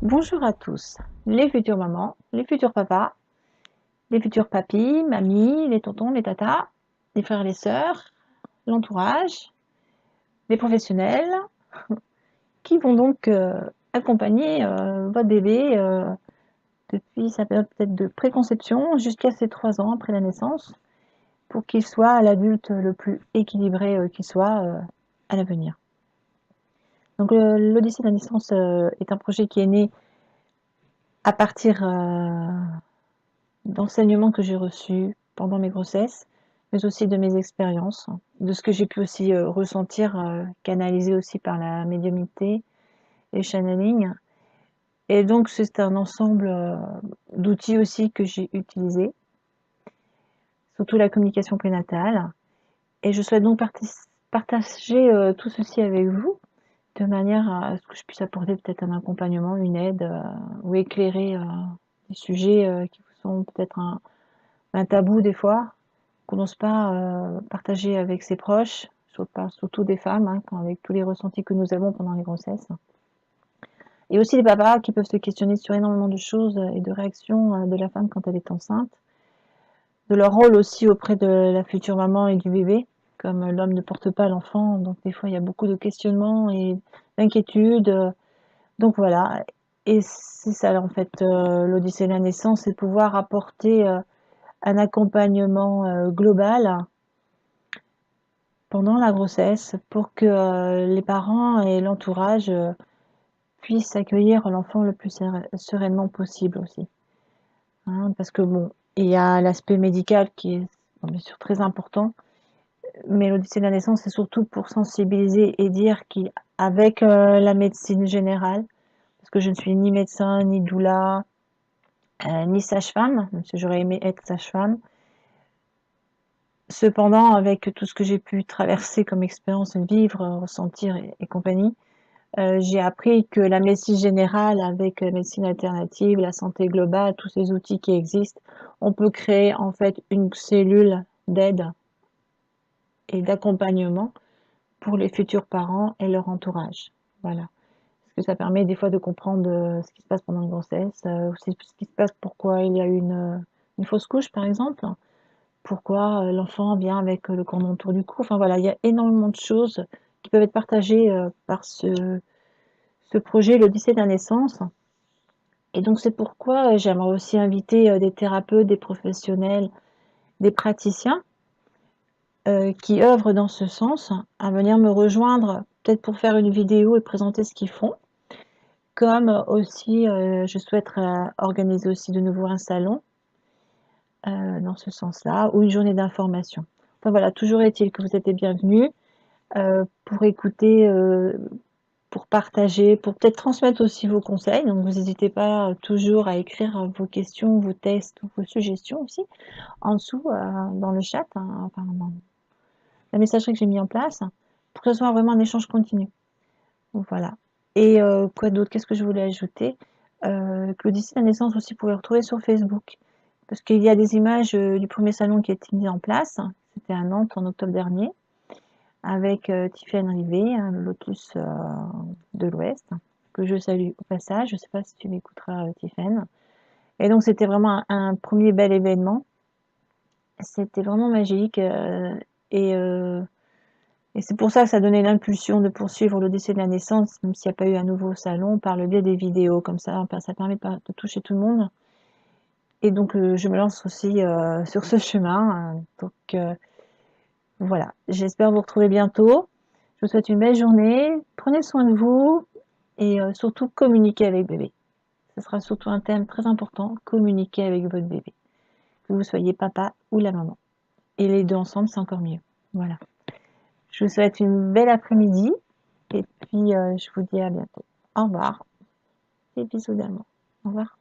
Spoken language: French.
Bonjour à tous, les futures mamans, les futurs papas, les futurs papis, mamies, les tontons, les tatas, les frères et les sœurs, l'entourage, les professionnels qui vont donc accompagner votre bébé depuis sa période peut-être de préconception jusqu'à ses 3 ans après la naissance pour qu'il soit l'adulte le plus équilibré qu'il soit à l'avenir. Donc l'Odyssée de la naissance est un projet qui est né à partir d'enseignements que j'ai reçus pendant mes grossesses, mais aussi de mes expériences, de ce que j'ai pu aussi ressentir, canalisé aussi par la médiumnité et channeling. Et donc c'est un ensemble d'outils aussi que j'ai utilisés, surtout la communication prénatale. Et je souhaite donc partager tout ceci avec vous, de manière à ce que je puisse apporter peut-être un accompagnement, une aide, ou éclairer des sujets qui vous sont peut-être un tabou des fois, qu'on n'ose pas partager avec ses proches, surtout des femmes, hein, avec tous les ressentis que nous avons pendant les grossesses. Et aussi les papas qui peuvent se questionner sur énormément de choses et de réactions de la femme quand elle est enceinte, de leur rôle aussi auprès de la future maman et du bébé, comme l'homme ne porte pas l'enfant, donc des fois il y a beaucoup de questionnements et d'inquiétudes. Donc voilà, et c'est ça en fait l'Odyssée de la naissance, c'est pouvoir apporter un accompagnement global pendant la grossesse pour que les parents et l'entourage puissent accueillir l'enfant le plus sereinement possible aussi. Hein, parce que bon, il y a l'aspect médical qui est bien sûr très important, mais l'Odyssée de la naissance, c'est surtout pour sensibiliser et dire qu'avec la médecine générale, parce que je ne suis ni médecin, ni doula, ni sage-femme, même si j'aurais aimé être sage-femme, cependant, avec tout ce que j'ai pu traverser comme expérience, vivre, ressentir et compagnie, j'ai appris que la médecine générale avec la médecine alternative, la santé globale, tous ces outils qui existent, on peut créer en fait une cellule d'aide et d'accompagnement pour les futurs parents et leur entourage. Voilà. Parce que ça permet des fois de comprendre ce qui se passe pendant une grossesse, aussi ce qui se passe, pourquoi il y a une fausse couche par exemple, pourquoi l'enfant vient avec le cordon autour du cou. Enfin voilà, il y a énormément de choses qui peuvent être partagées par ce projet, l'Odyssée de la naissance. Et donc c'est pourquoi j'aimerais aussi inviter des thérapeutes, des professionnels, des praticiens qui œuvrent dans ce sens, à venir me rejoindre, peut-être pour faire une vidéo et présenter ce qu'ils font. Comme aussi, je souhaiterais organiser aussi de nouveau un salon dans ce sens-là, ou une journée d'information. Enfin voilà, toujours est-il que vous êtes les bienvenus pour écouter, pour partager, pour peut-être transmettre aussi vos conseils. Donc vous n'hésitez pas toujours à écrire vos questions, vos tests ou vos suggestions aussi en dessous dans le chat, hein, enfin dans la messagerie que j'ai mis en place, pour que ce soit vraiment un échange continu. Donc voilà. Et quoi d'autre? Qu'est-ce que je voulais ajouter? Que l'Odyssée de la naissance aussi, vous pouvez retrouver sur Facebook. Parce qu'il y a des images du premier salon qui a été mis en place. C'était à Nantes en octobre dernier, avec Tiffaine Rivet, hein, le Lotus de l'Ouest, que je salue au passage. Je ne sais pas si tu m'écouteras, Tiffaine. Et donc, c'était vraiment un premier bel événement. C'était vraiment magique. Et, euh, et c'est pour ça que ça donnait l'impulsion de poursuivre l'Odyssée de la naissance, même s'il n'y a pas eu un nouveau salon, par le biais des vidéos. Comme ça permet de toucher tout le monde. Et donc, je me lance aussi sur ce chemin. Donc, voilà. J'espère vous retrouver bientôt. Je vous souhaite une belle journée. Prenez soin de vous et surtout communiquez avec bébé. Ce sera surtout un thème très important, communiquer avec votre bébé. Que vous soyez papa ou la maman. Et les deux ensemble, c'est encore mieux. Voilà. Je vous souhaite une belle après-midi et puis je vous dis à bientôt. Au revoir. Et bisous d'amour. Au revoir.